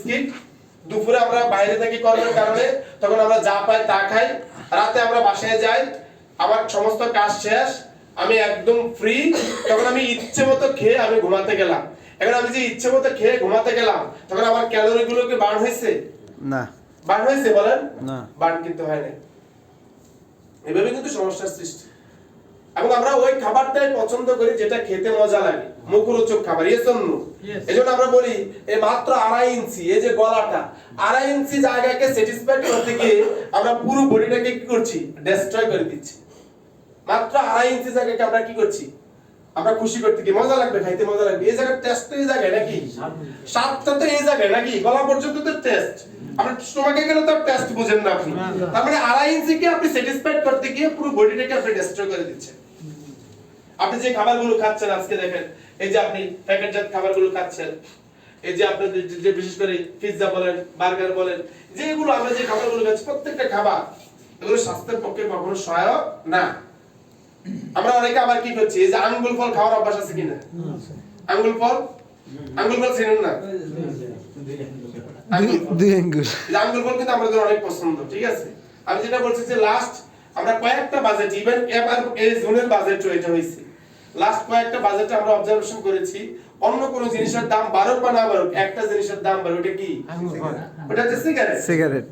Biscuit, দুপুরে আমরা বাইরে থেকে করার কারণে তখন আমরা যা পাই তা খাই, রাতে আমরা বাসায় যাই, আমার সমস্ত কাজ শেষ, আমি একদম ফ্রি, তখন আমি ইচ্ছে মতো খেয়ে আমি ঘুমাতে গেলাম। এখন আমি যে ইচ্ছে মতো খেয়ে ঘুমাতে গেলাম তখন আমার ক্যালোরি গুলো কি বার্ন হয়েছে? না। বার্ন হয়েছে বলেন? না। বার্ন কিন্তু হয় না। এভাবে কিন্তু সমস্যার সৃষ্টি। এবং আমরা ওই খাবারটাই পছন্দ করি যেটা খেতে মজা লাগে, মুখরোচক খাবার। Yes or no? এজন্য আমরা বলি এই মাত্র 2.5 ইঞ্চি, এই যে গলাটা 2.5 ইঞ্চি জায়গাকে স্যাটিসফাই করতে গিয়ে আমরা পুরো বডিটাকে কি করছি? ডেস্ট্রয় করে দিচ্ছি। মাত্র 2.5 ইঞ্চি জায়গাকে আমরা কি করছি? আমরা খুশি করতে গিয়ে মজা লাগবে, খাইতে মজা লাগবে, এই জায়গার টেস্ট তো এই জায়গায় নাকি, স্বাদটা তো এই জায়গায় নাকি, গলা পর্যন্ত তো টেস্ট, আমরা স্টোমাকে গেলে তো টেস্ট বুঝেন না আপনি। তার মানে 2.5 ইঞ্চিকে আপনি স্যাটিসফাইড করতে গিয়ে পুরো বডিটাকে আপনি ডেস্ট্রয় করে দিচ্ছেন। আপনি যে খাবারগুলো খাচ্ছেন আজকে দেখেন, এই যে আপনি প্যাকেটজাত খাবারগুলো খাচ্ছেন, এই যে আপনাদের যে বিশেষ করে পিৎজা বলেন, বার্গার বলেন, যেগুলো আমরা যে খাবারগুলো খাচ্ছি প্রত্যেকটা খাবার এগুলো স্বাস্থ্যের পক্ষে কখনো সহায়ক না। আমরা অনেকে আবার কি করছি, এই যে আঙ্গুল ফল খাওয়ার অভ্যাস আছে কিনা? আঙ্গুল ফল, আঙ্গুল ফল চিনেন না? দুই আঙ্গুল। আঙ্গুল ফল কিন্তু আমাদের অনেক পছন্দ, ঠিক আছে। আমি যেটা বলছি যে লাস্ট আমরা কয়েকটা বাজেট, ইভেন এবার এই জুনের বাজেট এটা হইছে, লাস্ট কয়েকটা বাজেটে আমরা অবজারভেশন করেছি অন্য কোন জিনিসের দাম বাড়ুক বা না বাড়ুক, একটা জিনিসের দাম বাড়ে, ওটা কি? ওটা হচ্ছে সিগারেট। সিগারেট।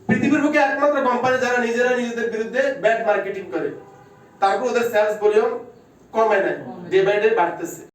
পৃথিবীর বুকে একমাত্র কোম্পানি যারা নিজেরা নিজেদের বিরুদ্ধে ব্যাড মার্কেটিং করে, তারপর ওদের সেলস ভলিউম কমে না, ডে বাই ডে বাড়তেছে।